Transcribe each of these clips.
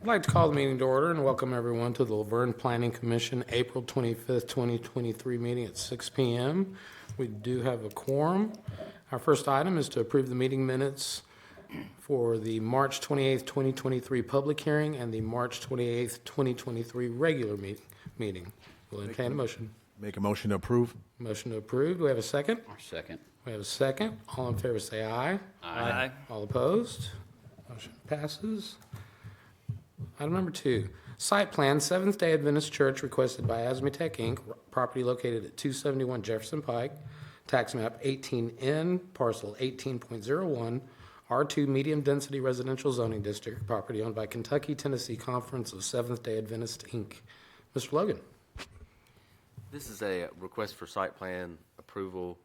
I'd like to call the meeting to order and welcome everyone to the Laverne Planning Commission April 25th, 2023 meeting at 6 p.m. We do have a quorum. Our first item is to approve the meeting minutes for the March 28th, 2023 public hearing and the March 28th, 2023 regular meeting. We'll entertain a motion. Make a motion to approve. Motion to approve. Do we have a second? Second. We have a second. All in favor say aye. Aye. All opposed? Motion passes. Item number 2, site plan, Seventh-day Adventist Church requested by Asmitech Inc., property located at 271 Jefferson Pike, tax map 18N, parcel 18.01, R2 Medium Density Residential Zoning District, property owned by Kentucky Tennessee Conference of Seventh-day Adventist Inc. Mr. Logan. This is a request for site plan approval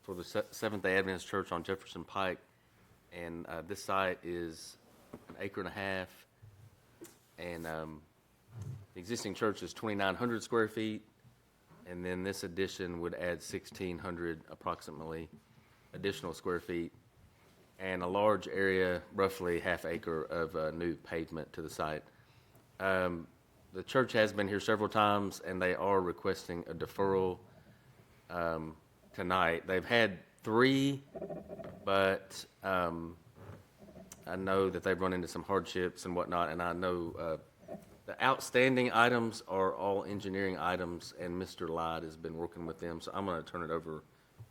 for the Seventh-day Adventist Church on Jefferson Pike, and this site is 1.5 acres. And the existing church is 2,900 square feet, and then this addition would add 1,600 approximately additional square feet, and a large area, roughly ½ acre of new pavement to the site. The church has been here several times, and they are requesting a deferral tonight. They've had 3, but I know that they've run into some hardships and whatnot, and I know the outstanding items are all engineering items, and Mr. Lyde has been working with them, so I'm going to turn it over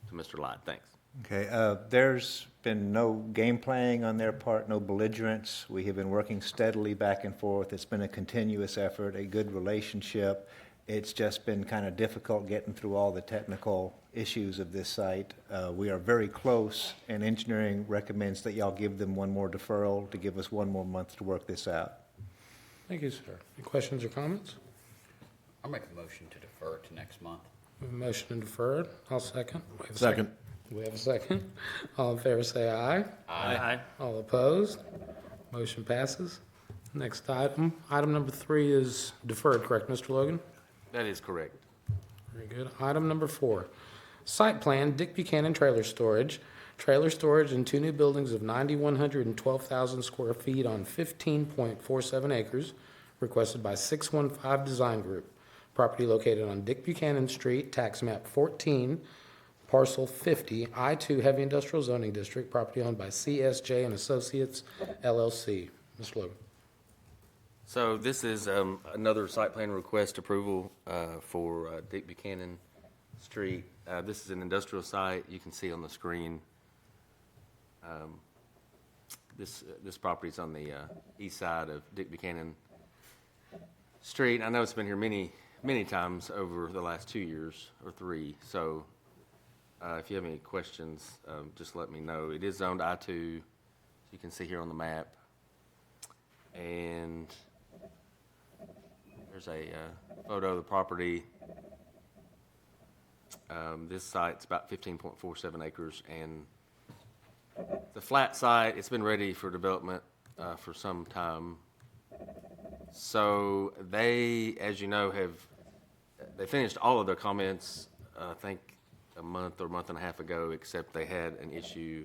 to Mr. Lyde. Thanks. Okay, there's been no game playing on their part, no belligerence. We have been working steadily back and forth. It's been a continuous effort, a good relationship. It's just been kind of difficult getting through all the technical issues of this site. We are very close, and engineering recommends that y'all give them one more deferral to give us 1 more month to work this out. Thank you, sir. Any questions or comments? I'll make a motion to defer to next month. We have a motion to defer. I'll second. We have a Second. We have a second. All in favor say aye. Aye. All opposed? Motion passes. Next item. Item number 3 is deferred, correct, Mr. Logan? That is correct. Very good. Item number 4, site plan, Dick Buchanan Trailer Storage. Trailer storage in 2 new buildings of 9,112,000 square feet on 15.47 acres, requested by 615 Design Group. Property located on Dick Buchanan Street, tax map 14, parcel 50, I-2 Heavy Industrial Zoning District, property owned by CSJ and Associates, LLC. Mr. Logan. So this is another site plan request approval for Dick Buchanan Street. This is an industrial site. You can see on the screen. This property is on the east side of Dick Buchanan Street. I know it's been here many times over the last 2 years or 3. So if you have any questions, just let me know. It is zoned I-2, you can see here on the map. And there's a photo of the property. This site's about 15.47 acres, and the flat site, it's been ready for development for some time. So they, as you know, they finished all of their comments, I think a month or month and a half ago, except they had an issue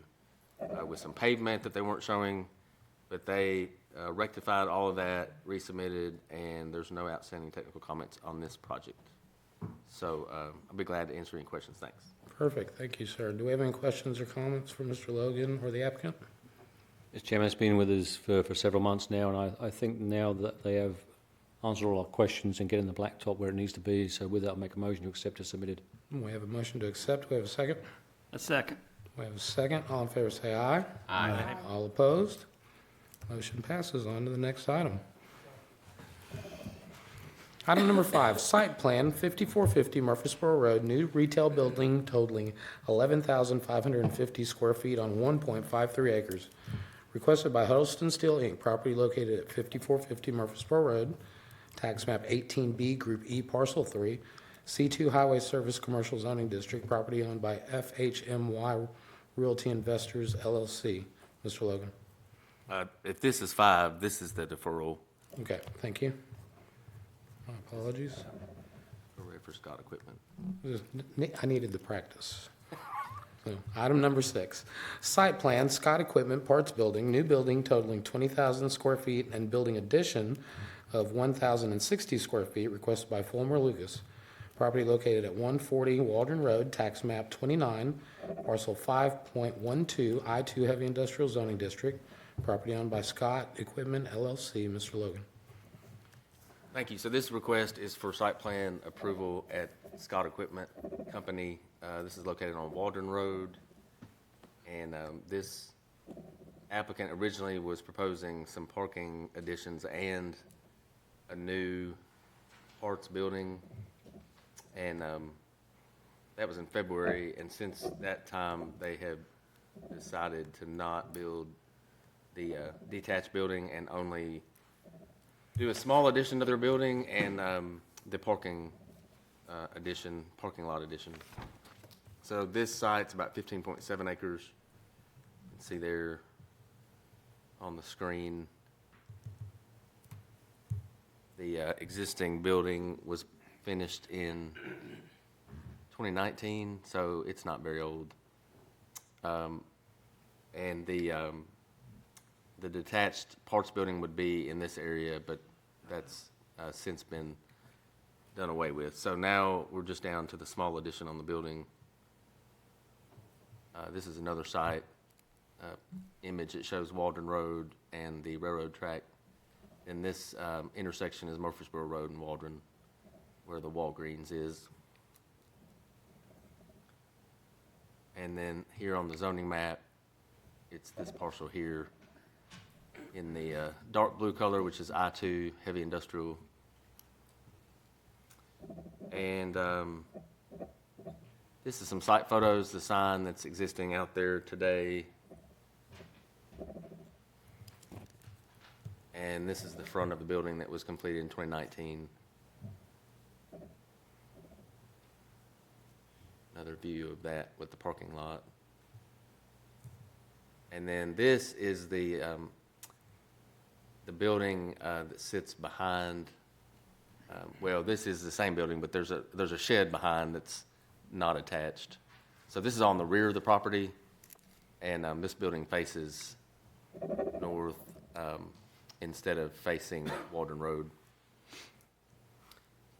with some pavement that they weren't showing, but they rectified all of that, resubmitted, and there's no outstanding technical comments on this project. So I'll be glad to answer any questions. Thanks. Perfect. Thank you, sir. Do we have any questions or comments for Mr. Logan or the applicant? Mr. Chairman, it's been with us for several months now, and I think now that they have answered all our questions and getting the blacktop where it needs to be, so with that, I'll make a motion to accept as submitted. We have a motion to accept. We have a second. A second. We have a second. All in favor say aye. Aye. All opposed? Motion passes. On to the next item. Item number 5, site plan, 5450 Murfreesboro Road, new retail building totaling 11,550 square feet on 1.53 acres. Requested by Huddleston Steel, Inc., property located at 5450 Murfreesboro Road, tax map 18B, Group E, Parcel 3, C2 Highway Service Commercial Zoning District, property owned by FHMY Realty Investors, LLC. Mr. Logan. If this is 5, this is the deferral. Okay, thank you. My apologies. We're ready for Scott equipment. I needed the practice. No. Item number 6, site plan, Scott Equipment Parts Building, new building totaling 20,000 square feet and building addition of 1,060 square feet requested by Fulmer Lucas. Property located at 140 Waldron Road, tax map 29, parcel 5.12, I-2 Heavy Industrial Zoning District. Property owned by Scott Equipment LLC. Mr. Logan. Thank you. So this request is for site plan approval at Scott Equipment Company. This is located on Waldron Road. And this applicant originally was proposing some parking additions and a new parts building. And that was in February. And since that time, they have decided to not build the detached building and only do a small addition to their building and the parking lot addition. So this site's about 15.7 acres. You can see there on the screen. The existing building was finished in 2019, so it's not very old. And the detached parts building would be in this area, but that's since been done away with. So now we're just down to the small addition on the building. This is another site image that shows Waldron Road and the railroad track. And this intersection is Murfreesboro Road and Waldron, where the Walgreens is. And then here on the zoning map, it's this parcel here in the dark blue color, which is I-2 Heavy Industrial. And this is some site photos, the sign that's existing out there today. And this is the front of the building that was completed in 2019. Another view of that with the parking lot. And then this is the building that sits behind. Well, this is the same building, but there's a shed behind that's not attached. So this is on the rear of the property, and this building faces north instead of facing Waldron Road.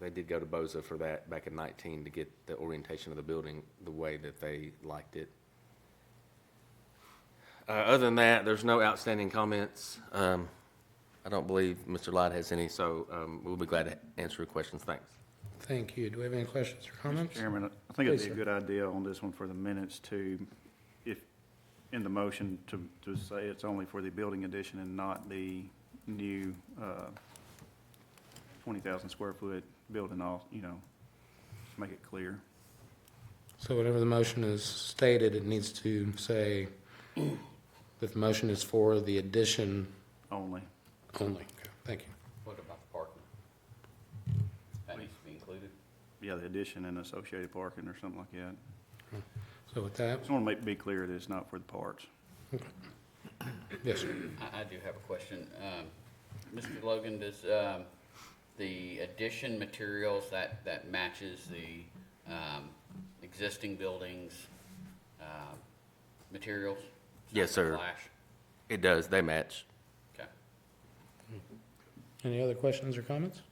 They did go to BOZA for that back in 19 to get the orientation of the building the way that they liked it. Other than that, there's no outstanding comments. I don't believe Mr. Light has any, so we'll be glad to answer your questions. Thanks. Thank you. Do we have any questions or comments? Chairman, I think it'd be Please, a sir. good idea on this one for the minutes to, if, in the motion, to say it's only for the building addition and not the new 20,000 square foot building off, make it clear. So whatever the motion is stated, it needs to say that the motion is for the addition Only. only. Okay, thank you. What about the parking? That needs to be included? Yeah, the addition and associated parking or something like that. So with that, Just want to be clear that it's not for the parts. yes, sir. I do have a question. Mr. Logan, does the addition materials that matches the existing buildings materials? It's Yes, not the sir. Flash? It does. They match. Okay. Any other questions or comments?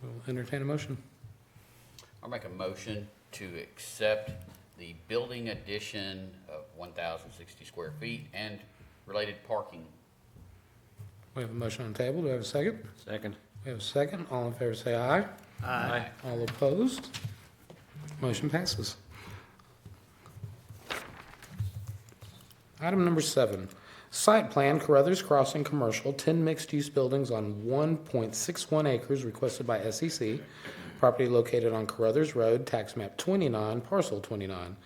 We'll entertain a motion. I'll make a motion to accept the building addition of 1,060 square feet and related parking. We have a motion on the table. Do we have a second? Second. We have a second. All in favor say aye. Aye. All opposed? Motion passes. Item number 7, site plan Carruthers Crossing Commercial, 10 mixed-use buildings on 1.61 acres requested by SEC. Property located on Carruthers Road, tax map 29, parcel 29.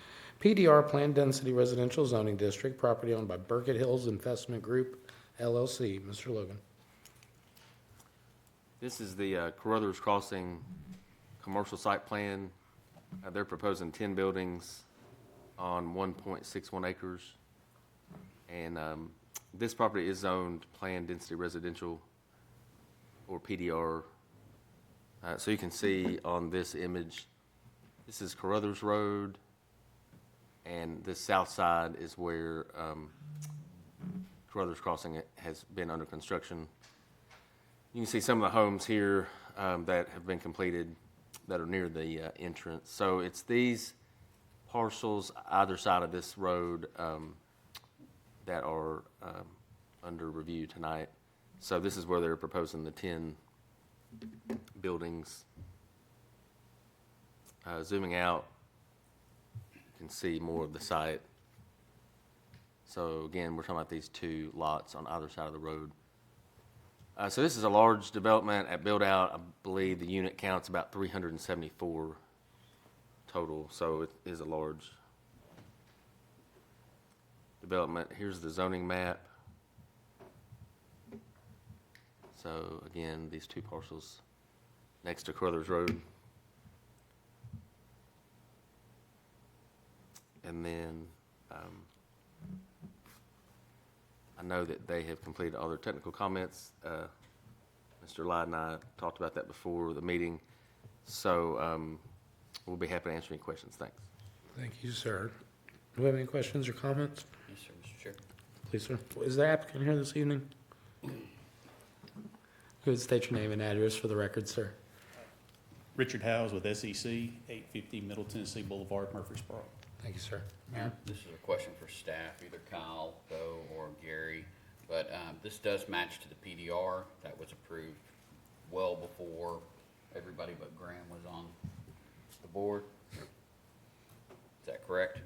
PDR Planned Density Residential Zoning District, property owned by Burkett Hills Investment Group, LLC. Mr. Logan. This is the Carruthers Crossing commercial site plan. They're proposing 10 buildings on 1.61 acres. And this property is zoned planned density residential or PDR. So you can see on this image, this is Carruthers Road. And the south side is where Carruthers Crossing has been under construction. You can see some of the homes here that have been completed that are near the entrance. So it's these parcels either side of this road that are under review tonight. So this is where they're proposing the 10 buildings. Zooming out, you can see more of the site. So again, we're talking about these 2 lots on either side of the road. So this is a large development. At build-out, I believe the unit count's about 374 total, so it is a large development. Here's the zoning map. So again, these 2 parcels next to Carruthers Road. And then I know that they have completed all their technical comments. Mr. Lyde and I talked about that before the meeting. So we'll be happy to answer any questions. Thanks. Thank you, sir. Do we have any questions or comments? Yes, sir, Mr. Chair. Please, sir. Is the applicant here this evening? Who would state your name and address for the record, sir? Richard Howes with SEC, 850 Middle Tennessee Boulevard, Murfreesboro. Thank you, sir. Mayor? This is a question for staff, either Kyle, Bo, or Gary, but this does match to the PDR that was approved well before everybody but Graham was on the board. Is that correct?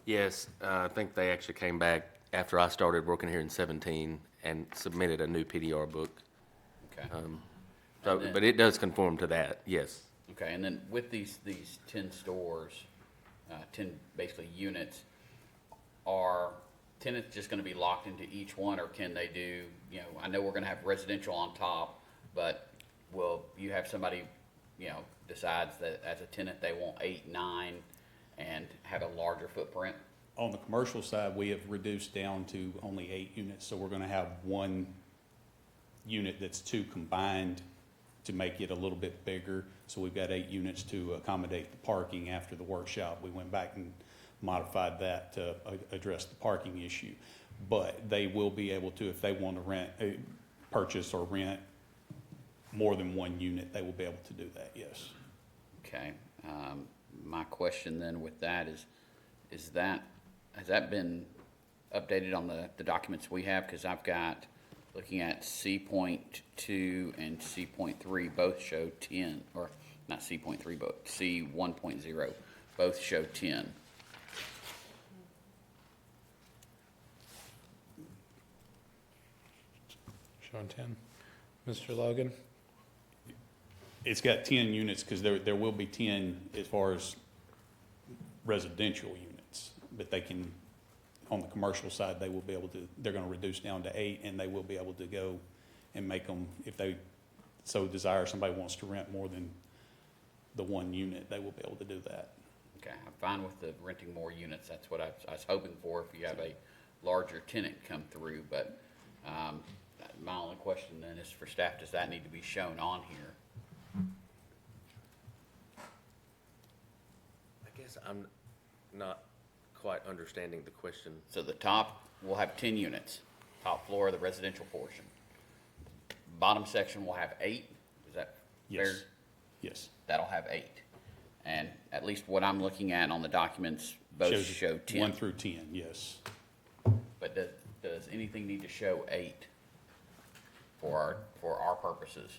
Yes, I think they actually came back after I started working here in 17 and submitted a new PDR book. Okay. So, And then- but it does conform to that, yes. Okay, and then with these 10 stores, 10 basically units, are tenants just gonna be locked into each one, or can they do, I know we're gonna have residential on top, but will you have somebody, decides that as a tenant, they want 8, 9, and have a larger footprint? On the commercial side, we have reduced down to only 8 units, so we're gonna have 1 unit that's 2 combined to make it a little bit bigger. So we've got 8 units to accommodate the parking after the workshop. We went back and modified that to address the parking issue. But they will be able to, if they want to purchase or rent more than 1 unit, they will be able to do that, yes. Okay, my question then with that has that been updated on the documents we have? Because I've got, looking at C.2 and C.3, both show 10, or not C.3, but C 1.0, both show 10. Showing 10. Mr. Logan? It's got 10 units because there will be 10 as far as residential units, but they can, on the commercial side, they will be able to, they're going to reduce down to 8, and they will be able to go and make them, if they so desire, somebody wants to rent more than the 1 unit, they will be able to do that. Okay, I'm fine with the renting more units. That's what I was hoping for if you have a larger tenant come through. But my only question then is for staff, does that need to be shown on here? I guess I'm not quite understanding the question. So the top will have 10 units, top floor of the residential portion. Bottom section will have 8. Is that fair? Yes. Yes. That'll have 8. And at least what I'm looking at on the documents, both Shows show 10. 1 through 10, yes. But does anything need to show 8 for our purposes?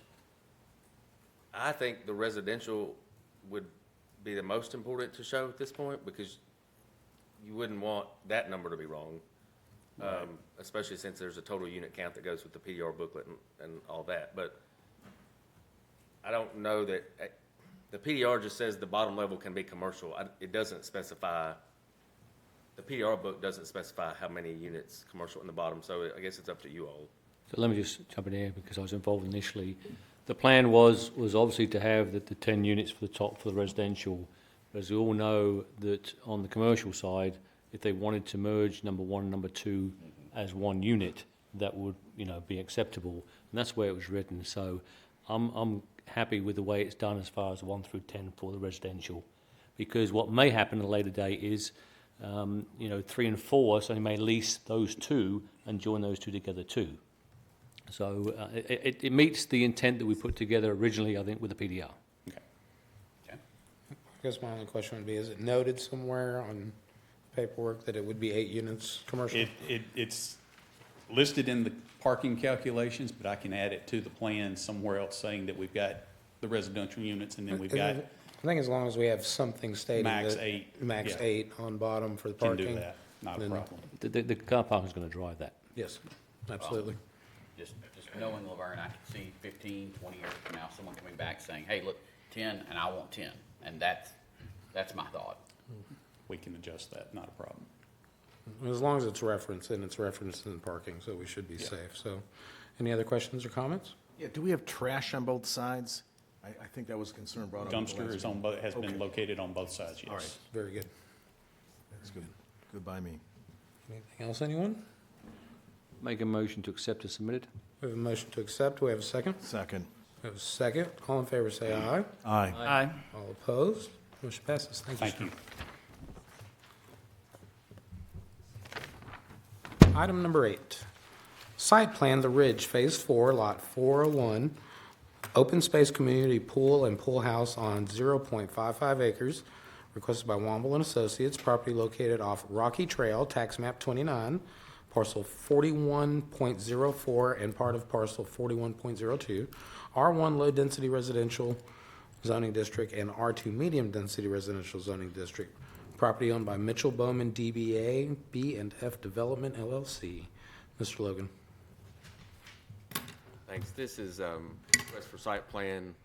I think the residential would be the most important to show at this point, because you wouldn't want that number to be wrong. Right. Especially since there's a total unit count that goes with the PDR booklet and all that. But I don't know that, the PDR just says the bottom level can be commercial. It doesn't specify, the PDR book doesn't specify how many units commercial in the bottom, so I guess it's up to you all. So let me just jump in here because I was involved initially. The plan was obviously to have the 10 units for the top for the residential. As we all know, that on the commercial side, if they wanted to merge number 1 and number 2 as 1 unit, that would be acceptable. And that's where it was written. So I'm happy with the way it's done as far as 1 through 10 for the residential, because what may happen at a later date is you know, 3 and 4, so they may lease those two and join those two together too. So it meets the intent that we put together originally, I think, with the PDR. Okay. Okay. I guess my only question would be, is it noted somewhere on paperwork that it would be 8 units commercial? It's listed in the parking calculations, but I can add it to the plan somewhere else saying that we've got the residential units and then we've got, I think as long as we have something stating Max that 8, max yeah. 8 on bottom for the can parking. do that, not a then- problem. The car park is going to drive that. Yes, absolutely. Just knowing Laverne, I could see 15, 20 years from now, someone coming back saying, hey, look, 10, and I want 10. And that's my thought. We can adjust that, not a problem. As long as it's referenced, and it's referenced in parking, so we should be Yeah. safe. So, any other questions or comments? Yeah, do we have trash on both sides? I think that was a concern brought up. at the Dumpster last is on, meeting. has been Okay. located on both sides, All right. yes. Very good. That's good. Good by me. Anything else, anyone? Make a motion to accept as submitted. We have a motion to accept. Do we have a second? Second. We have a second. All in favor, say aye. Aye. All opposed? Motion passes. Thank you, Thank you. sir. Item number 8. Site plan, The Ridge, Phase 4, Lot 401, open space community pool and pool house on 0.55 acres, requested by Womble and Associates, property located off Rocky Trail, tax map 29, parcel 41.04 and part of parcel 41.02, R1 low-density residential zoning district and R2 medium-density residential zoning district. Property owned by Mitchell Bowman DBA B&F Development LLC. Mr. Logan. Thanks. This is request for site plan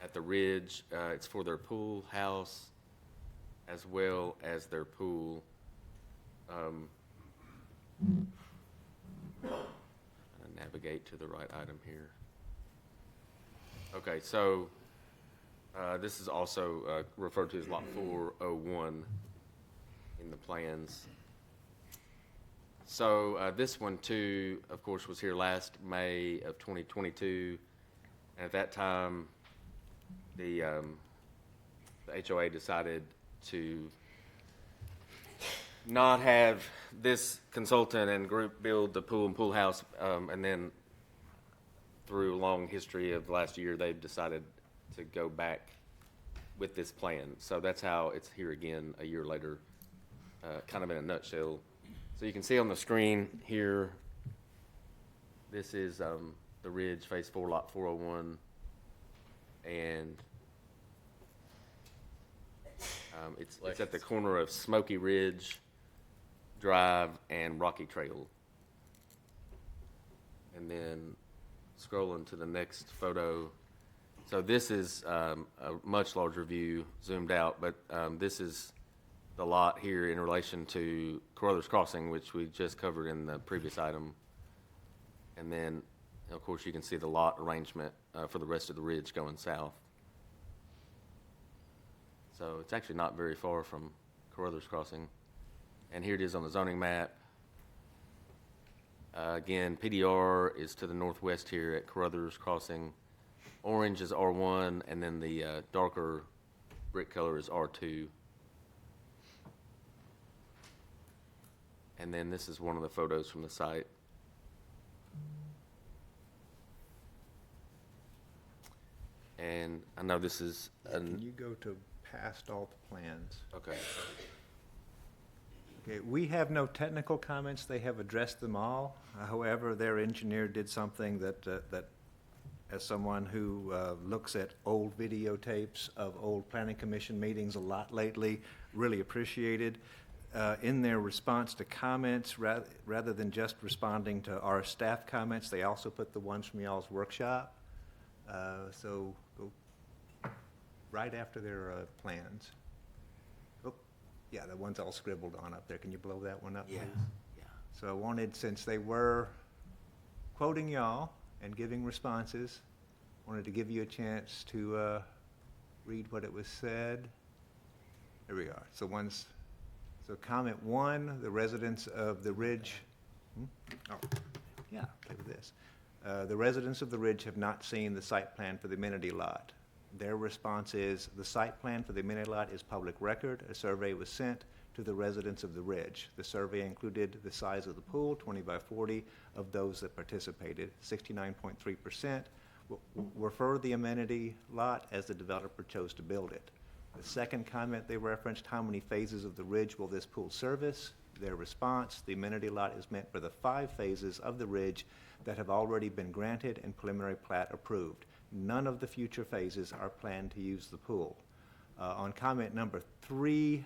at the Ridge. It's for their pool house as well as their pool. Trying to navigate to the right item here. Okay, so this is also referred to as Lot 401 in the plans. So this one too, of course, was here last May of 2022. And at that time, the HOA decided to not have this consultant and group build the pool and pool house, and then through a long history of the last year, they've decided to go back with this plan. So that's how it's here again a year later, kind of in a nutshell. So you can see on the screen here, this is the Ridge, Phase 4, Lot 401, and it's at the corner of Smoky Ridge Drive and Rocky Trail. And then scrolling to the next photo. So this is a much larger view, zoomed out, but this is the lot here in relation to Carruthers Crossing, which we just covered in the previous item. And then, of course, you can see the lot arrangement for the rest of the ridge going south. So it's actually not very far from Carruthers Crossing. And here it is on the zoning map. Again, PDR is to the northwest here at Carruthers Crossing. Orange is R1, and then the darker brick color is R2. And then this is one of the photos from the site. And I know this is Can you go to past all the plans? okay. Okay, we have no technical comments. They have addressed them all. However, their engineer did something that as someone who looks at old videotapes of old planning commission meetings a lot lately, really appreciated. In their response to comments, rather than just responding to our staff comments, they also put the ones from y'all's workshop. So go right after their plans. Oh, yeah, the one's all scribbled on up there. Can you blow that one up, please? Yeah. So I wanted, since they were quoting y'all and giving responses, wanted to give you a chance to read what it was said. Here we are. So comment 1, the residents of the Ridge. Oh, yeah, play with this. The residents of the Ridge have not seen the site plan for the amenity lot. Their response is, the site plan for the amenity lot is public record. A survey was sent to the residents of the Ridge. The survey included the size of the pool, 20 by 40, of those that participated. 69.3% were for the amenity lot as the developer chose to build it. The second comment they referenced, how many phases of the Ridge will this pool service? Their response, the amenity lot is meant for the 5 phases of the Ridge that have already been granted and preliminary plat approved. None of the future phases are planned to use the pool. On comment number 3,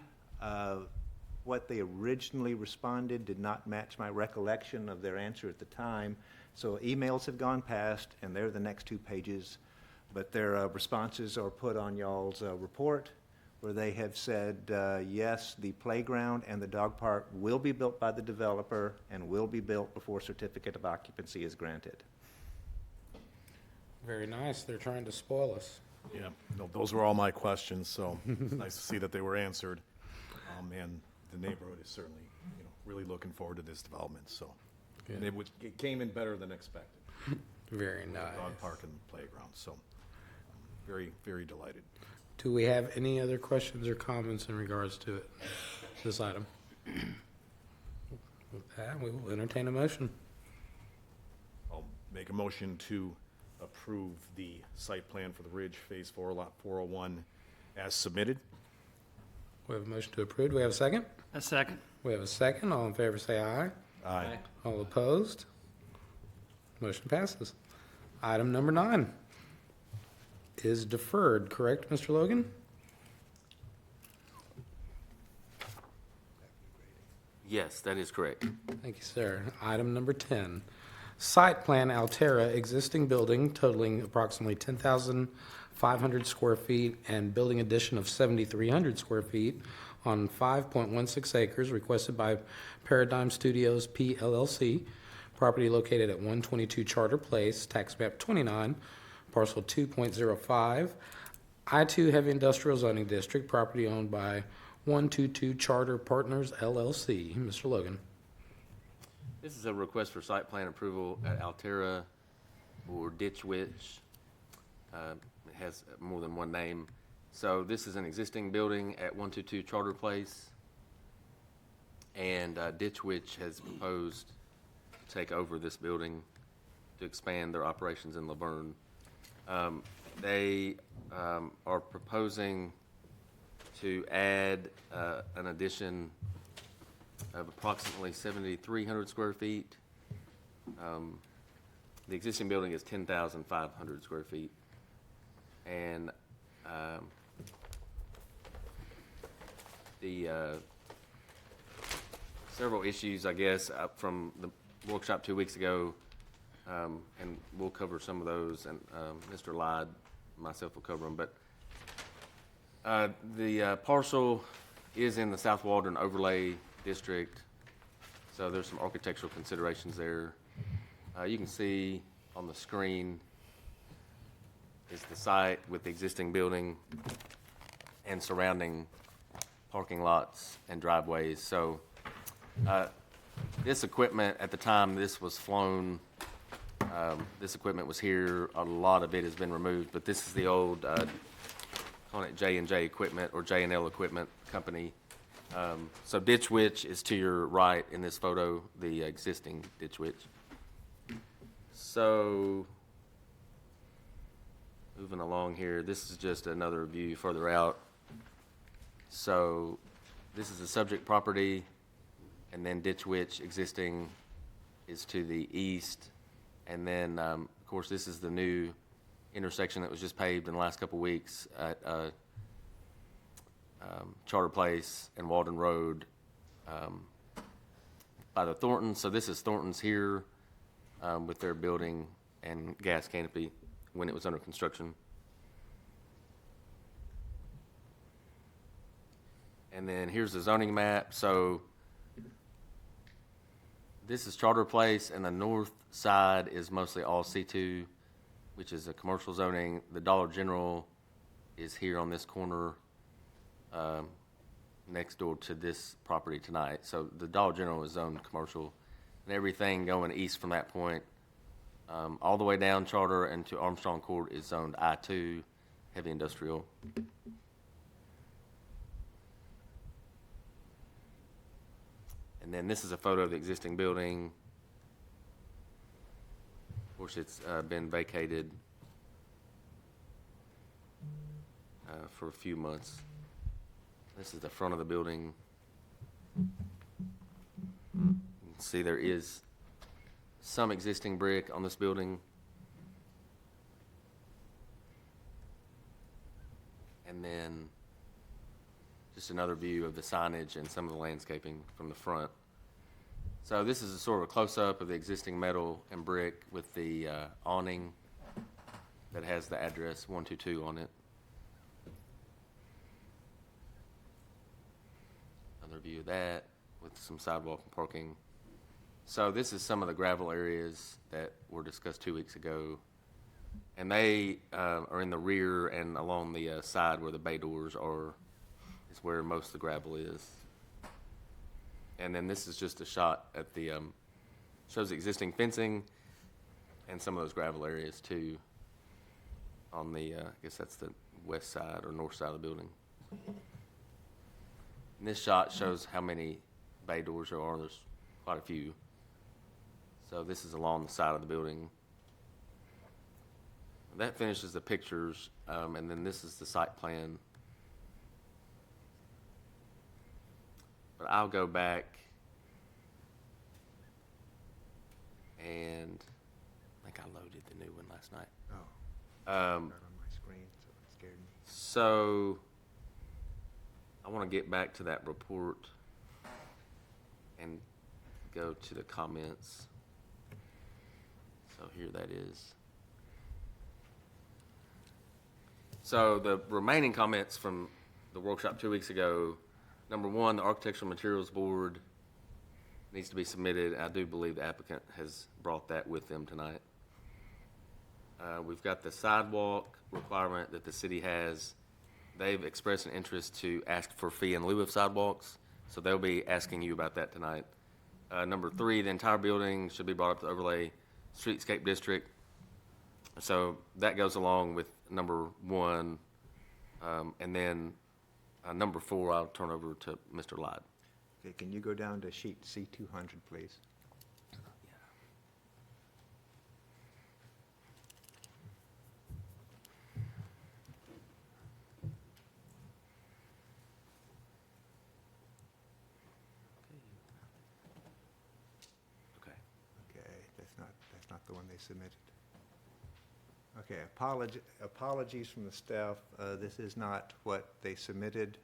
what they originally responded did not match my recollection of their answer at the time. So emails have gone past, and they're the next 2 pages. But their responses are put on y'all's report, where they have said, yes, the playground and the dog park will be built by the developer and will be built before certificate of occupancy is granted. Very nice. They're trying to spoil us. Yeah, no, those were all my questions, so it's nice to see that they were answered. And the neighborhood is certainly, really looking forward to this development, so. And it came in better than expected. Very nice. Dog park and playground, so very, very delighted. Do we have any other questions or comments in regards to it, this item? With that, we will entertain a motion. I'll make a motion to approve the site plan for the Ridge Phase 4, Lot 401 as submitted. We have a motion to approve. Do we have a second? A second. We have a second. All in favor say aye. Aye. All opposed? Motion passes. Item number 9 is deferred, correct, Mr. Logan? Yes, that is correct. Thank you, sir. Item number 10, site plan Altera, existing building totaling approximately 10,500 square feet and building addition of 7,300 square feet on 5.16 acres, requested by Paradigm Studios P. LLC, property located at 122 Charter Place, tax map 29, parcel 2.05, I-2 Heavy Industrial Zoning District, property owned by 122 Charter Partners LLC. Mr. Logan. This is a request for site plan approval at Altera or Ditch Witch. It has more than one name. So this is an existing building at 122 Charter Place, and Ditch Witch has proposed to take over this building to expand their operations in Laverne. They are proposing to add an addition of approximately 7,300 square feet. The existing building is 10,500 square feet. And the several issues, I guess, from the workshop 2 weeks ago, and we'll cover some of those, and Mr. Lyde, myself will cover them, but the parcel is in the South Waldron Overlay District, so there's some architectural considerations there. You can see on the screen is the site with the existing building and surrounding parking lots and driveways. So this equipment, at the time this was flown, this equipment was here. A lot of it has been removed, but this is the old, calling it J&J Equipment or J&L Equipment Company. So Ditch Witch is to your right in this photo, the existing Ditch Witch. So moving along here, this is just another view further out. So this is the subject property, and then Ditch Witch existing is to the east. And then, of course, this is the new intersection that was just paved in the last couple of weeks at Charter Place and Walden Road by the Thorntons. So this is Thorntons here with their building and gas canopy when it was under construction. And then here's the zoning map. So this is Charter Place, and the north side is mostly all C2, which is a commercial zoning. The Dollar General is here on this corner next door to this property tonight. So the Dollar General is zoned commercial, and everything going east from that point all the way down Charter and to Armstrong Court is zoned I2 heavy industrial. And then this is a photo of the existing building. Of course, it's been vacated for a few months. This is the front of the building. You can see there is some existing brick on this building. And then just another view of the signage and some of the landscaping from the front. So this is a sort of a close-up of the existing metal and brick with the awning that has the address 122 on it. Another view of that with some sidewalk and parking. So this is some of the gravel areas that were discussed 2 weeks ago. And they are in the rear and along the side where the bay doors are, is where most of the gravel is. And then this is just a shot at the, shows the existing fencing and some of those gravel areas too on the, I guess that's the west side or north side of the building. And this shot shows how many bay doors there are. There's quite a few. So this is along the side of the building. That finishes the pictures, and then this is the site plan. But I'll go back and I think I loaded the new one last night. Oh, not on my screen, so it scared me. So I want to get back to that report and go to the comments. So here that is. So the remaining comments from the workshop 2 weeks ago, number one, the Architectural Materials Board needs to be submitted. I do believe the applicant has brought that with them tonight. We've got the sidewalk requirement that the city has. They've expressed an interest to ask for fee in lieu of sidewalks, so they'll be asking you about that tonight. Number three, the entire building should be brought up to overlay streetscape district. So that goes along with number one. And then number four, I'll turn over to Mr. Lyde. Okay, can you go down to sheet C200, please? Okay. Okay, that's not the one they submitted. Okay, apologies from the staff. This is not what they submitted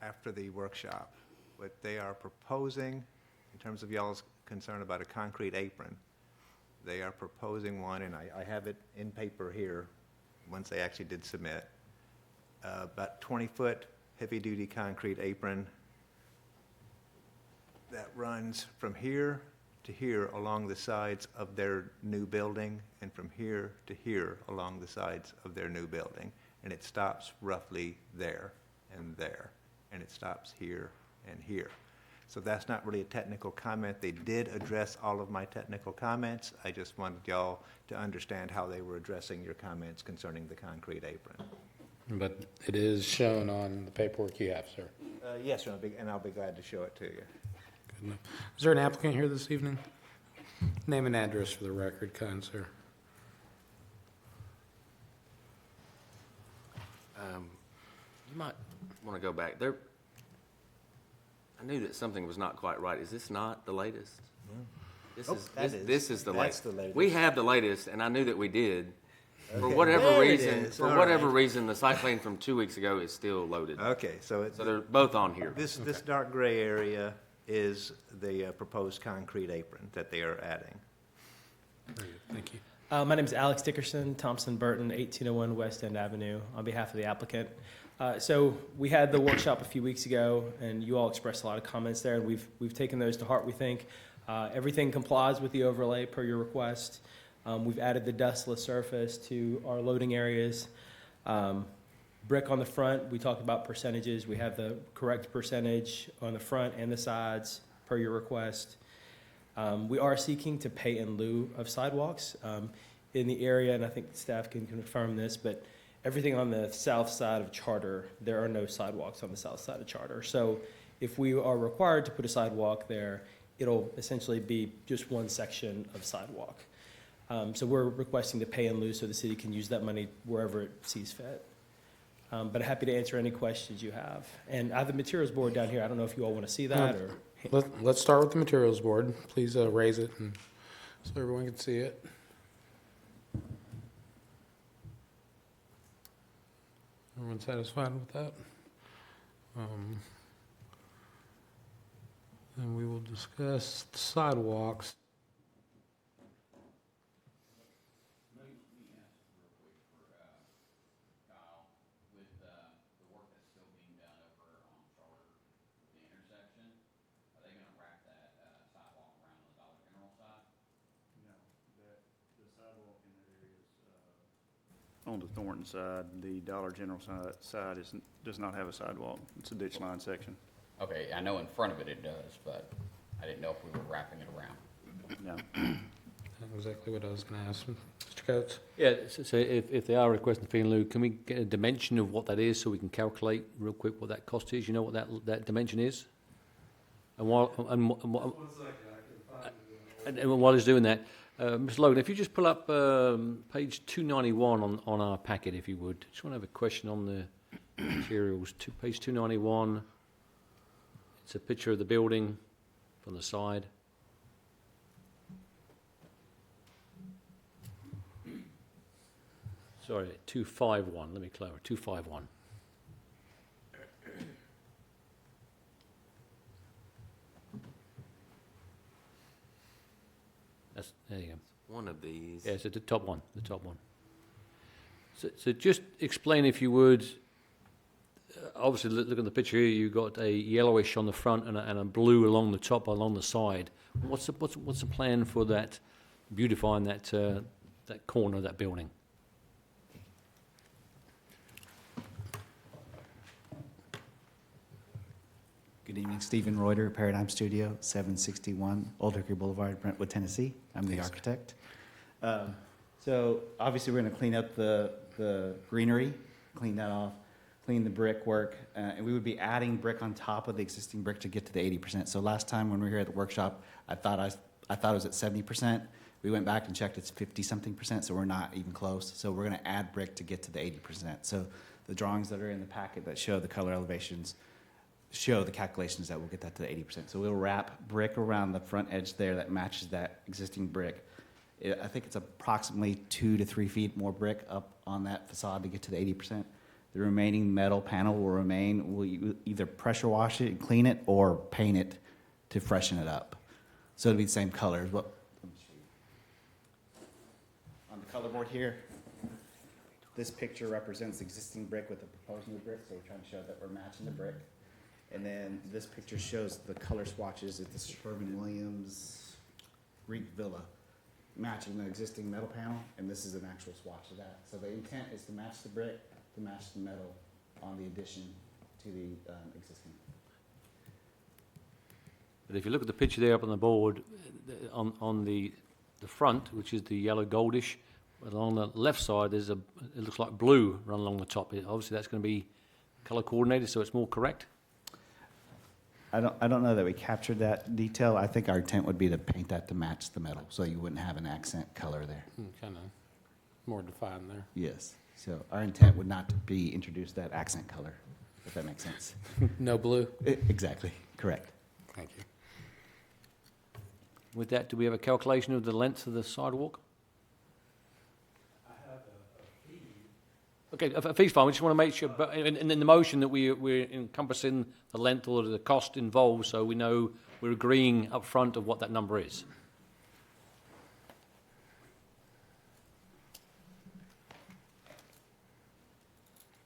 after the workshop. What they are proposing, in terms of y'all's concern about a concrete apron, they are proposing one, and I have it in paper here, once they actually did submit, about 20-foot heavy-duty concrete apron that runs from here to here along the sides of their new building, and from here to here along the sides of their new building. And it stops roughly there, and it stops here and here. So that's not really a technical comment. They did address all of my technical comments. I just wanted y'all to understand how they were addressing your comments concerning the concrete apron. But it is shown on the paperwork you have, sir. Yes, sir, and I'll be glad to show it to you. Good enough. Is there an applicant here this evening? Name and address for the record, kind sir. You might want to go back there. I knew that something was not quite right. Is this not the latest? This Oh, is that is. this is the That's latest. the latest. We have the latest, and I knew that we did. For Okay, whatever there it reason, is. for All whatever right. reason, the site plan from 2 weeks ago is still loaded. Okay, so So they're both on here. this dark gray area is the proposed concrete apron that they are adding. Very good. Thank you. My name is Alex Dickerson, Thompson Burton, 1801 West End Avenue, on behalf of the applicant. So we had the workshop a few weeks ago, and you all expressed a lot of comments there, and we've taken those to heart, we think. Everything complies with the overlay per your request. We've added the dustless surface to our loading areas. Brick on the front, we talked about percentages. We have the correct percentage on the front and the sides per your request. We are seeking to pay in lieu of sidewalks. in the area, and I think staff can confirm this, but everything on the south side of Charter, there are no sidewalks on the south side of Charter. So if we are required to put a sidewalk there, it'll essentially be just one section of sidewalk. So we're requesting to pay in lieu so the city can use that money wherever it sees fit. But happy to answer any questions you have. And I have the materials board down here. I don't know if you all want to see that or. Let's start with the materials board. Please raise it and so everyone can see it. Everyone satisfied with that? Then we will discuss the sidewalks. On the Thornton side, the Dollar General side does not have a sidewalk. It's a ditch line section. Okay, I know in front of it it does, but I didn't know if we were wrapping it around. No. That's exactly what I was going to ask. Mr. Coates? Yeah, so if they are requesting fee in lieu, can we get a dimension of what that is so we can calculate real quick what that cost is? You know what that dimension is? And while he's doing that, Mr. Logan, if you just pull up page 291 on our packet, if you would. Just want to have a question on the materials. Page 291. It's a picture of the building from the side. Sorry, 251. Let me clarify. 251. There you go. One of these. Yeah, so the top one, So just explain, if you would, obviously look at the picture here, you've got a yellowish on the front and a blue along the top, along the side. What's the plan for that, beautifying that corner of that building? Good evening, Stephen Reuter, Paradigm Studio, 761 Old Hickory Boulevard, Brentwood, Tennessee. I'm the architect. So obviously, we're going to clean up the greenery, clean that off, clean the brickwork, and we would be adding brick on top of the existing brick to get to the 80%. So last time when we were here at the workshop, I thought it was at 70%. We went back and checked; it's 50-something%. So we're not even close. So we're going to add brick to get to the 80%. So the drawings that are in the packet that show the color elevations show the calculations that we'll get that to the 80%. So we'll wrap brick around the front edge there that matches that existing brick. I think it's approximately 2 to 3 feet more brick up on that facade to get to the 80%. The remaining metal panel will remain. We'll either pressure wash it and clean it or paint it to freshen it up. So it'll be the same colors. Let me show you. On the color board here, this picture represents existing brick with the proposed new brick, so we're trying to show that we're matching the brick. And then this picture shows the color swatches at the Sherwin-Williams Greek Villa, matching the existing metal panel, and this is an actual swatch of that. So the intent is to match the brick, to match the metal on the addition to the existing. But if you look at the picture there up on the board, on the front, which is the yellow goldish, along the left side, it looks like blue run along the top. Obviously, that's going to be color coordinated, so it's more correct. I don't know that we captured that detail. I think our intent would be to paint that to match the metal, so you wouldn't have an accent color there. Kind of more defined there. Yes. So our intent would not be introduce that accent color, if that makes sense. No blue? Exactly. Correct. Thank you. With that, do we have a calculation of the length of the sidewalk? Okay, a fee's fine. We just want to make sure, but in the motion that we're encompassing the length or the cost involved, so we know we're agreeing up front of what that number is.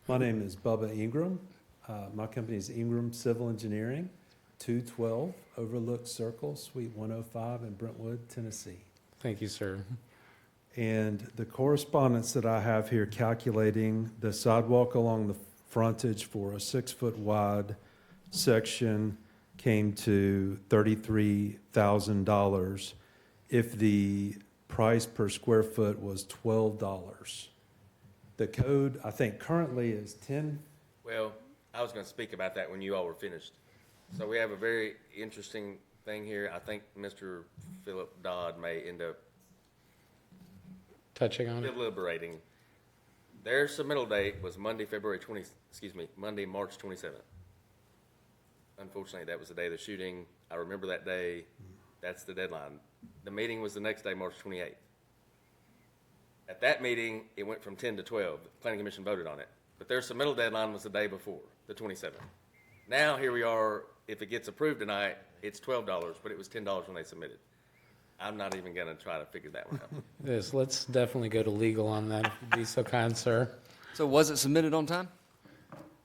My name is Bubba Ingram. My company is Ingram Civil Engineering, 212 Overlook Circle, Suite 105 in Brentwood, Tennessee. Thank you, sir. And the correspondence that I have here calculating the sidewalk along the frontage for a 6-foot wide section came to $33,000. If the price per square foot was $12. The code, I think currently is 10. Well, I was gonna speak about that when you all were finished. So we have a very interesting thing here. I think Mr. Philip Dodd may end up Touching on it. deliberating. Their submittal date was Monday, Monday, March 27th. Unfortunately, that was the day of the shooting. I remember that day. That's the deadline. The meeting was the next day, March 28th. At that meeting, it went from 10 to 12. The planning commission voted on it. But their submittal deadline was the day before, the 27th. Now, here we are, if it gets approved tonight, it's $12, but it was $10 when they submitted. I'm not even gonna try to figure that one out. Yes, let's definitely go to legal on that, if you'd be so kind, sir. So was it submitted on time?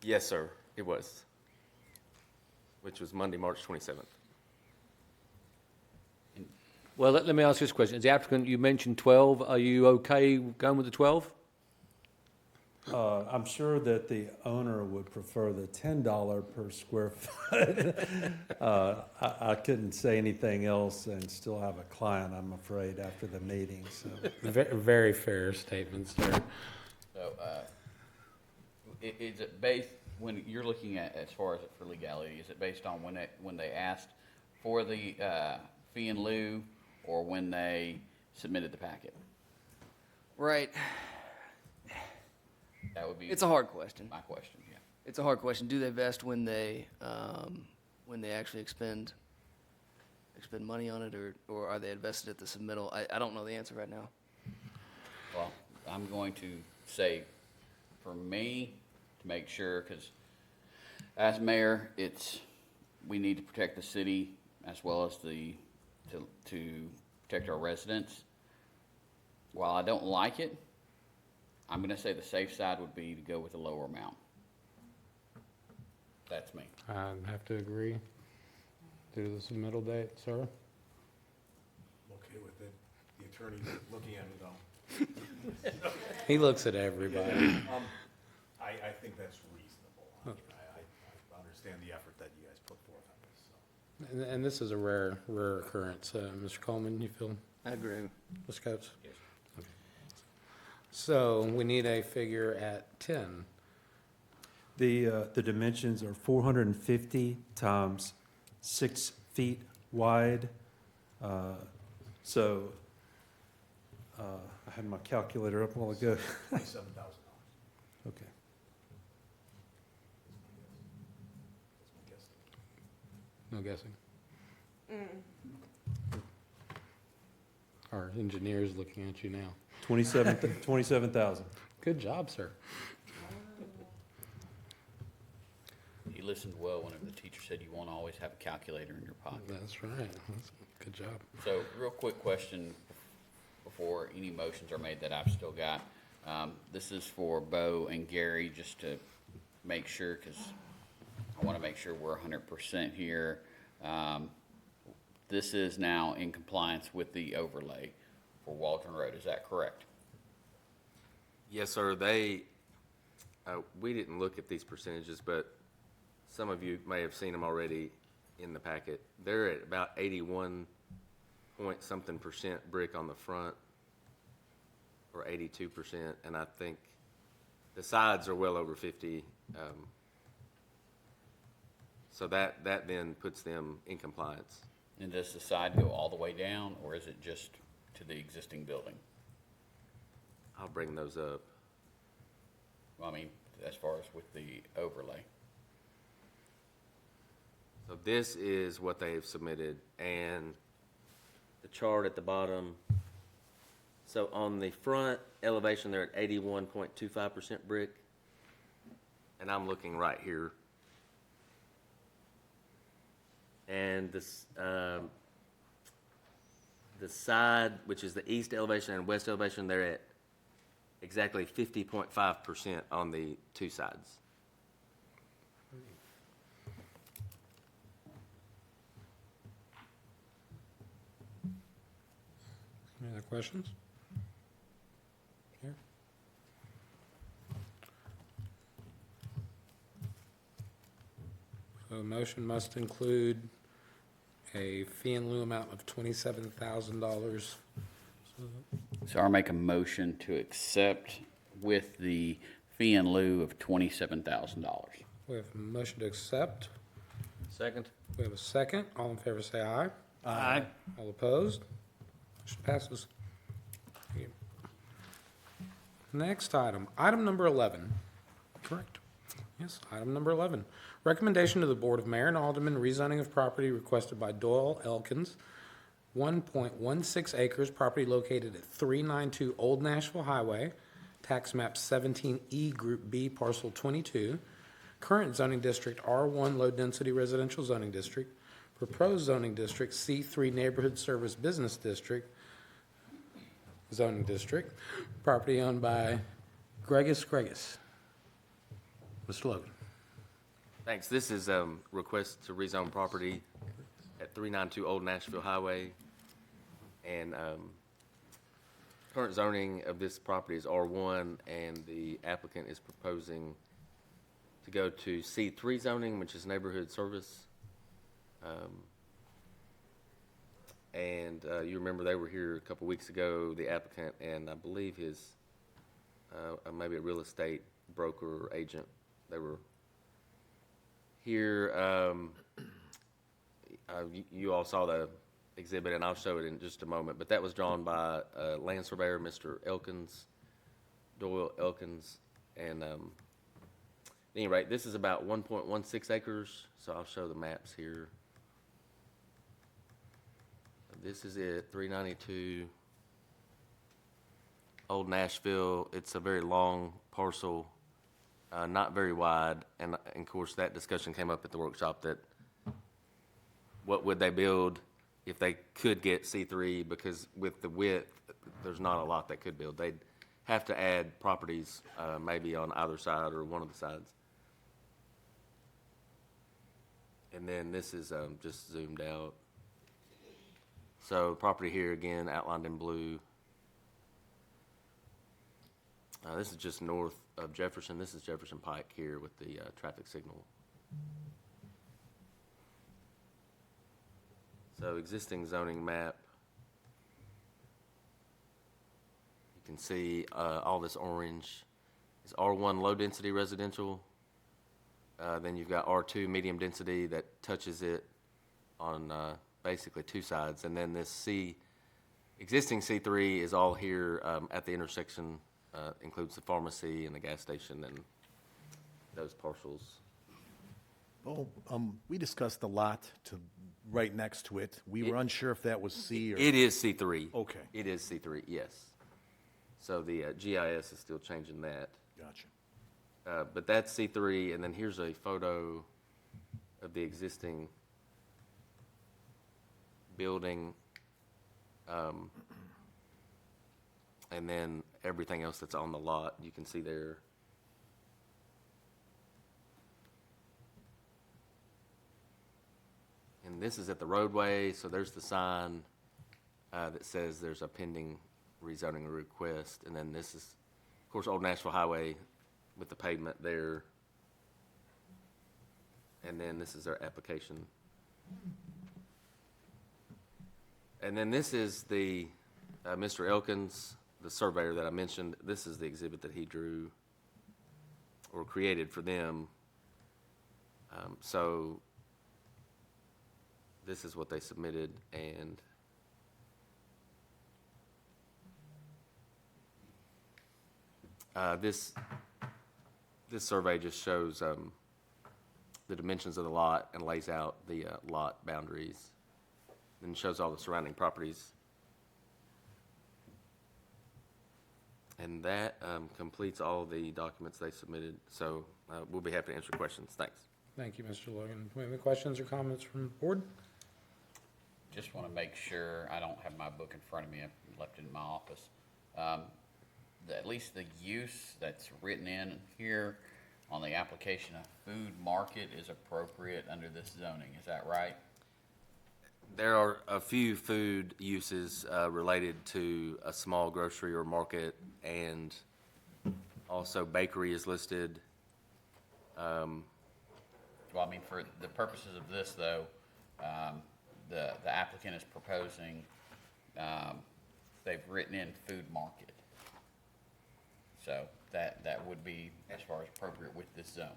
Yes, sir, it was. Which was Monday, March 27th. Well, let me ask you this question. As the applicant, you mentioned 12. Are you okay going with the 12? I'm sure that the owner would prefer the $10 per square foot. I couldn't say anything else and still have a client, I'm afraid, after the meeting, so. Very fair statement, sir. So, is it based, when you're looking at, as far as for legality, is it based on when they asked for the fee in lieu, or when they submitted the packet? Right. That would be It's a hard question. my question, yeah. It's a hard question. Do they vest when they actually expend money on it, or are they invested at the submittal? I don't know the answer right now. Well, I'm going to say, for me, to make sure, because as mayor, we need to protect the city as well as to protect our residents. While I don't like it, I'm going to say the safe side would be to go with a lower amount. That's me. I'd have to agree. Due to the submittal date, sir? I'm okay with it. The attorney's looking at me though. He looks at everybody. I think that's reasonable. I mean, I understand the effort that you guys put forth on this, so. And this is a rare occurrence. Mr. Coleman, you feel? I agree. Ms. Coates? Yes. Okay. So we need a figure at 10. The dimensions are 450 times 6 feet wide. So, I had my calculator up a while ago. $27,000. Okay. That's my guess. No guessing. Our engineer's looking at you now. 27,000. Good job, sir. You listened well whenever the teacher said you won't always have a calculator in your pocket. That's right. That's good job. So, real quick question before any motions are made that I've still got. This is for Bo and Gary, just to make sure, because I want to make sure we're 100% here. This is now in compliance with the overlay for Waldron Road. Is that correct? Yes, sir, we didn't look at these percentages, but some of you may have seen them already in the packet. They're at about 81 point something percent brick on the front, or 82%, and I think the sides are well over 50. So that then puts them in compliance. And does the side go all the way down, or is it just to the existing building? I'll bring those up. Well, I mean, as far as with the overlay. So this is what they have submitted, and the chart at the bottom. So on the front elevation, they're at 81.25% brick, and I'm looking right here. And this, the side, which is the east elevation and west elevation, they're at exactly 50.5% on the two sides. Any other questions? Here. So the motion must include a fee in lieu amount of $27,000. So So I'll make a motion to accept with the fee in lieu of $27,000. We have a motion to accept. Second? We have a second. All in favor say aye. Aye. All opposed? Motion passes. Thank you. Next item, item number 11. Correct. Yes, item number 11. Recommendation to the Board of Mayor and Aldermen rezoning of property requested by Doyle Elkins, 1.16 acres, property located at 392 Old Nashville Highway, tax map 17E, Group B, parcel 22, current zoning district R1 Low Density Residential Zoning District, proposed zoning district C3 Neighborhood Service Business District, zoning district, property owned by Gregis. Mr. Logan. Thanks. This is request to rezone property at 392 Old Nashville Highway. And current zoning of this property is R1, and the applicant is proposing to go to C3 zoning, which is neighborhood service. And you remember they were here a couple weeks ago, the applicant, and I believe his, maybe a real estate broker or agent. They were here. You all saw the exhibit, and I'll show it in just a moment, but that was drawn by land surveyor, Mr. Elkins, Doyle Elkins. And at any rate, this is about 1.16 acres, so I'll show the maps here. This is it, 392 Old Nashville. It's a very long parcel, not very wide, and of course that discussion came up at the workshop that what would they build if they could get C3, because with the width, there's not a lot they could build. They'd have to add properties maybe on either side or one of the sides. And then this is just zoomed out. So property here again outlined in blue. This is just north of Jefferson. This is Jefferson Pike here with the traffic signal. So existing zoning map. You can see all this orange is R1 low density residential. Then you've got R2 medium density that touches it on basically two sides. And then this existing C3 is all here at the intersection, includes the pharmacy and the gas station and those parcels. Oh, we discussed the lot to right next to it. We were unsure if that was C or. It is C3. Okay. It is C3, yes. So the GIS is still changing that. Gotcha. But that's C3, and then here's a photo of the existing building, and then everything else that's on the lot, you can see there. And this is at the roadway, so there's the sign that says there's a pending rezoning request, and then this is, of course, Old Nashville Highway with the pavement there. And then this is their application. And then this is the Mr. Elkins, the surveyor that I mentioned. This is the exhibit that he drew or created for them. So this is what they submitted, and this survey just shows the dimensions of the lot and lays out the lot boundaries, and shows all the surrounding properties. And that completes all the documents they submitted. So we'll be happy to answer questions. Thanks. Thank you, Mr. Logan. Do we have any questions or comments from the board? Just want to make sure, I don't have my book in front of me, I left it in my office. At least the use that's written in here on the application of food market is appropriate under this zoning, is that right? There are a few food uses related to a small grocery or market, and also bakery is listed. Well, I mean, for the purposes of this, though, the applicant is proposing, they've written in food market. So that would be as far as appropriate with this zone.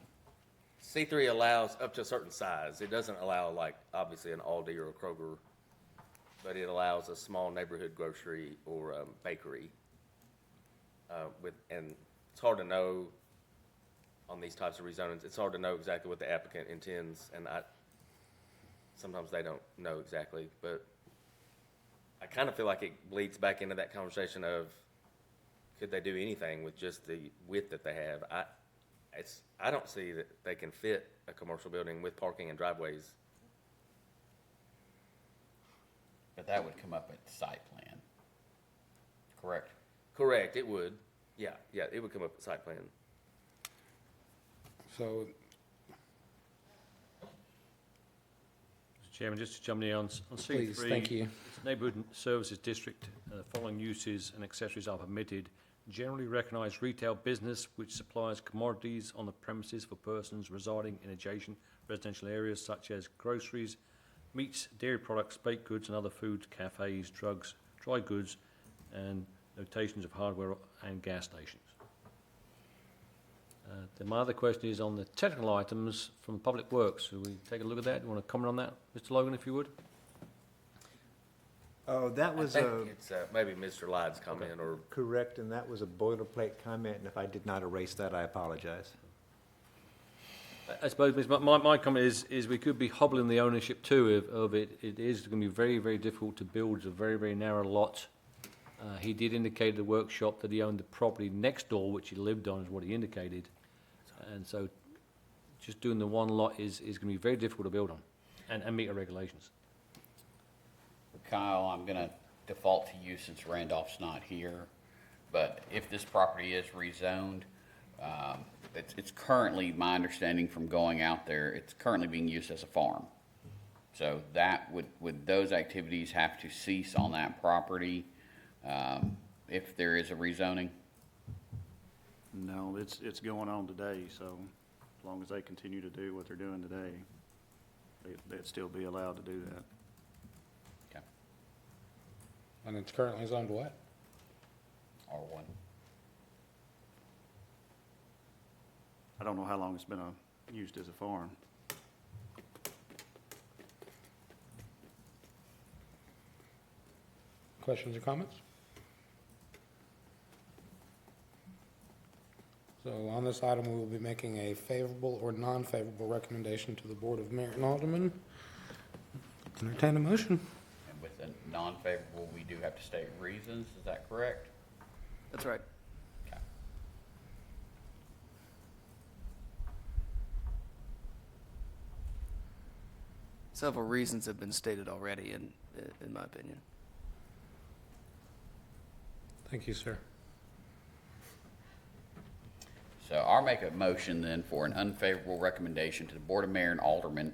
C3 allows up to a certain size. It doesn't allow, like, obviously an Aldi or a Kroger, but it allows a small neighborhood grocery or bakery. And it's hard to know on these types of rezonings. It's hard to know exactly what the applicant intends, and sometimes they don't know exactly. But I kind of feel like it bleeds back into that conversation of, could they do anything with just the width that they have? I don't see that they can fit a commercial building with parking and driveways. But that would come up at site plan. Correct? Correct, it would. Yeah, it would come up with site plan. So, Mr. Chairman, just to jump in on C3. Please, thank you. It's a neighborhood services district. Following uses and accessories are permitted. Generally recognized retail business which supplies commodities on the premises for persons residing in adjacent residential areas such as groceries, meats, dairy products, baked goods and other food, cafes, drugs, dry goods, and notations of hardware and gas stations. Then my other question is on the technical items from Public Works. Will we take a look at that? You want to comment on that, Mr. Logan, if you would? Oh, that was I think it's maybe Mr. Lyde's comment or. correct, and that was a boilerplate comment, and if I did not erase that, I apologize. I suppose my comment is we could be hobbling the ownership too of it. It is going to be very, very difficult to build. It's a very, very narrow lot. He did indicate at the workshop that he owned the property next door, which he lived on, is what he indicated. And so just doing the one lot is going to be very difficult to build on and meet our regulations. Kyle, I'm going to default to you since Randolph's not here. But if this property is rezoned, it's currently, my understanding from going out there, it's currently being used as a farm. So that would those activities have to cease on that property if there is a rezoning? No, it's going on today, so as long as they continue to do what they're doing today, they'd still be allowed to do that. Okay. and it's currently zoned what? R1. I don't know how long it's been used as a farm. Questions or comments? So on this item, we will be making a favorable or non-favorable recommendation to the Board of Mayor and Aldermen. Entertain a motion. And with a non-favorable, we do have to state reasons, is that correct? That's right. Okay. Several reasons have been stated already, in my opinion. Thank you, sir. So I'll make a motion then for an unfavorable recommendation to the Board of Mayor and Aldermen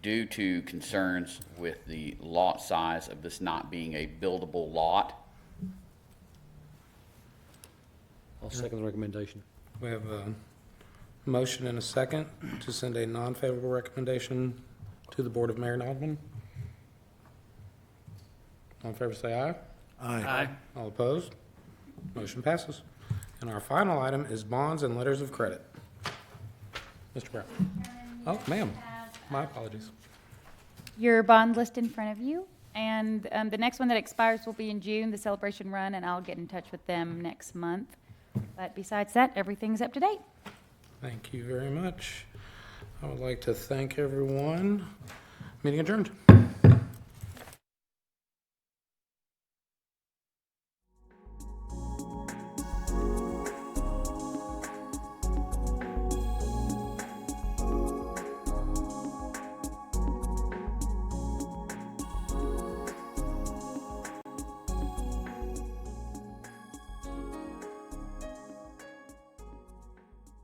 due to concerns with the lot size of this not being a buildable lot. I'll second the recommendation. We have a motion and a second to send a non-favorable recommendation to the Board of Mayor and Aldermen. All in favor, say aye. Aye. All opposed? Motion passes. And our final item is bonds and letters of credit. Mr. Brown. Oh, ma'am. My apologies. Your bond list in front of you, and the next one that expires will be in June, the celebration run, and I'll get in touch with them next month. But besides that, everything's up to date. Thank you very much. I would like to thank everyone. Meeting adjourned.